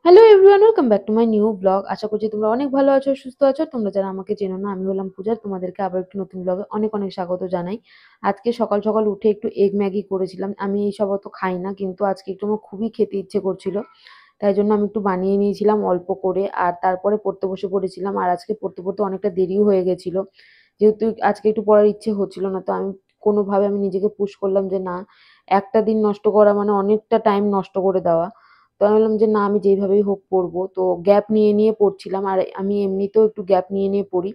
Hello everyone, welcome back to my new blog. আশা করছি তোমরা অনেক ভালো আছো, সুস্থ আছো। তোমরা যারা আমাকে চেনো না, আমি হলাম পূজা। তোমাদেরকে আবার একটি নতুন ব্লগে অনেক অনেক স্বাগত জানাই। আজকে সকাল সকাল উঠে একটু এগ ম্যাগি করেছিলাম। আমি এইসব অত খাই না, কিন্তু আজকে একটু আমার খুবই খেতে ইচ্ছে করছিল, তাই জন্য আমি একটু বানিয়ে নিয়েছিলাম অল্প করে। আর তারপরে পড়তে বসে পড়েছিলাম। আর আজকে পড়তে পড়তে অনেকটা দেরিও হয়ে গেছিলো, যেহেতু আজকে একটু পড়ার ইচ্ছে হচ্ছিল না। তো আমি কোনোভাবে আমি নিজেকে পুশ করলাম যে না, একটা দিন নষ্ট করা মানে অনেকটা টাইম নষ্ট করে দেওয়া। তো আমি বললাম যে না, আমি যেইভাবেই হোক পড়বো। তো গ্যাপ নিয়ে নিয়ে পড়ছিলাম, আর আমি এমনিতেও একটু গ্যাপ নিয়ে নিয়ে পড়ি।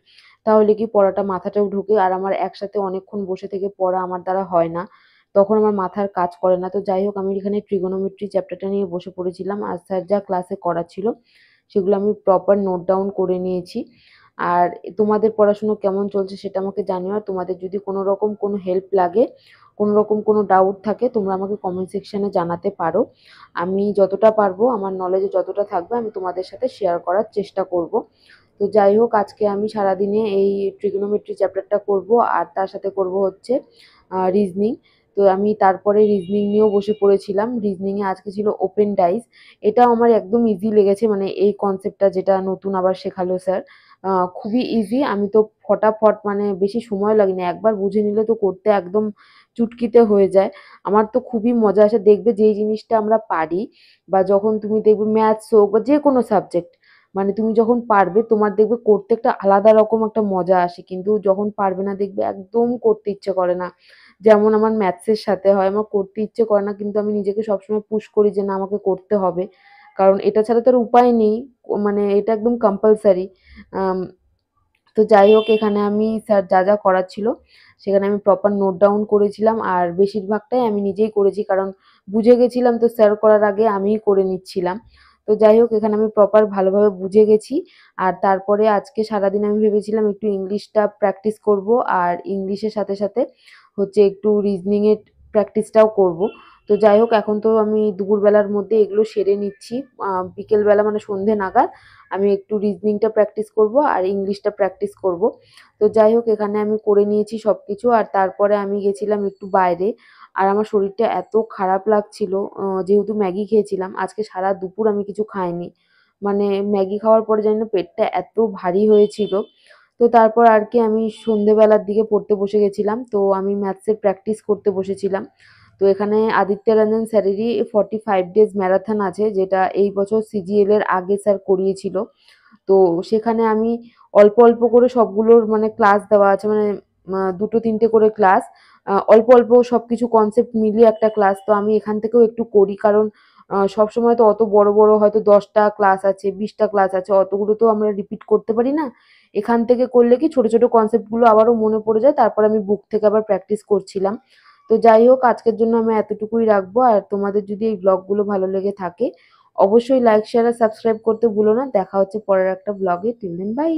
তাহলে কি পড়াটা মাথাটাও ঢোকে, আর আমার একসাথে অনেকক্ষণ বসে থেকে পড়া আমার দ্বারা হয় না, তখন আমার মাথার কাজ করে না। তো যাই হোক, আমি এখানে ট্রিগোনোমেট্রি চ্যাপ্টারটা নিয়ে বসে পড়েছিলাম, আর স্যার যা ক্লাসে করাচ্ছিল সেগুলো আমি প্রপার নোট ডাউন করে নিয়েছি। আর তোমাদের পড়াশুনো কেমন চলছে সেটা আমাকে জানিও। আর তোমাদের যদি কোনো রকম কোনো হেল্প লাগে, কোনো রকম কোনো ডাউট থাকে, তোমরা আমাকে কমেন্ট সেকশনে জানাতে পারো। আমি যতটা পারবো, আমার নলেজে যতটা থাকবে, আমি তোমাদের সাথে শেয়ার করার চেষ্টা করব। তো যাই হোক, আজকে আমি সারাদিনে এই ট্রিগোনোমেট্রি চ্যাপ্টারটা করব, আর তার সাথে করব হচ্ছে রিজনিং। তো আমি তারপরে রিজনিং নিয়েও বসে পড়েছিলাম। রিজনিংয়ে আজকে ছিল ওপেন ডাইস। এটাও আমার একদম ইজি লেগেছে, মানে এই কনসেপ্টটা যেটা নতুন আবার শেখালো স্যার, খুবই ইজি। আমি তো ফটাফট, মানে বেশি সময় লাগে না, একবার বুঝে নিলে তো করতে একদম চুটকিতে হয়ে যায়। আমার তো খুবই মজা আসে। দেখবে যেই জিনিসটা আমরা পারি, বা যখন তুমি দেখবে ম্যাথস হোক বা যে কোনো সাবজেক্ট, মানে তুমি যখন পারবে তোমার দেখবে করতে একটা আলাদা রকম একটা মজা আসে, কিন্তু যখন পারবে না দেখবে একদম করতে ইচ্ছে করে না। যেমন আমার ম্যাথসের সাথে হয়, আমার করতে ইচ্ছে করে না, কিন্তু আমি নিজেকে সবসময় পুশ করি যে না, আমাকে করতে হবে, কারণ এটা ছাড়া তো আর উপায় নেই। মানে এটা একদম কম্পালসারি। তো যাই হোক, এখানে আমি স্যার যা যা করাচ্ছিল সেখানে আমি প্রপার নোট ডাউন করেছিলাম, আর বেশিরভাগটাই আমি নিজেই করেছি, কারণ বুঝে গেছিলাম তো স্যার করার আগে আমিই করে নিচ্ছিলাম। তো যাই হোক, এখানে আমি প্রপার ভালোভাবে বুঝে গেছি। আর তারপরে আজকে সারাদিন আমি ভেবেছিলাম একটু ইংলিশটা প্র্যাকটিস করব, আর ইংলিশের সাথে সাথে হচ্ছে একটু রিজনিংয়ের প্র্যাকটিসটাও করব। তো যাই হোক, এখন তো আমি দুপুরবেলার মধ্যে এগুলো সেরে নিচ্ছি। বিকেলবেলা মানে সন্ধে নাগাদ আমি একটু রিজনিংটা প্র্যাকটিস করব, আর ইংলিশটা প্র্যাকটিস করব। তো যাই হোক, এখানে আমি করে নিয়েছি সব কিছু। আর তারপরে আমি গেছিলাম একটু বাইরে। আর আমার শরীরটা এত খারাপ লাগছিল, যেহেতু ম্যাগি খেয়েছিলাম। আজকে সারা দুপুর আমি কিছু খাইনি, মানে ম্যাগি খাওয়ার পরে জানি না পেটটা এত ভারী হয়েছিল। তো তারপর আর কি আমি সন্ধেবেলার দিকে পড়তে বসে গেছিলাম। তো আমি ম্যাথসের প্র্যাকটিস করতে বসেছিলাম। তো এখানে আদিত্য রঞ্জন স্যারেরই 45 ডেজ ম্যারাথন আছে, যেটা এই বছর সিজিএল এর আগে স্যার করিয়েছিল। তো সেখানে আমি অল্প অল্প করে সবগুলোর মানে ক্লাস দেওয়া আছে, মানে দুটো তিনটে করে ক্লাস, অল্প অল্প সবকিছু কনসেপ্ট মিলিয়ে একটা ক্লাস। তো আমি এখান থেকেও একটু করি, কারণ সবসময় তো অত বড় বড় হয়তো 10টা ক্লাস আছে, 20টা ক্লাস আছে, অতগুলো তো আমরা রিপিট করতে পারি না। এখান থেকে করলে কি ছোট ছোট কনসেপ্টগুলো আবারও মনে পড়ে যায়, তারপর আমি বুক থেকে আবার প্র্যাকটিস করছিলাম। তো যাই হোক, আজকের জন্য আমি এতটুকুই রাখবো। আর তোমাদের যদি এই ব্লগগুলো ভালো লেগে থাকে, অবশ্যই লাইক, শেয়ার আর সাবস্ক্রাইব করতে ভুলো না। দেখা হচ্ছে পরের একটা ব্লগে। Till then, by.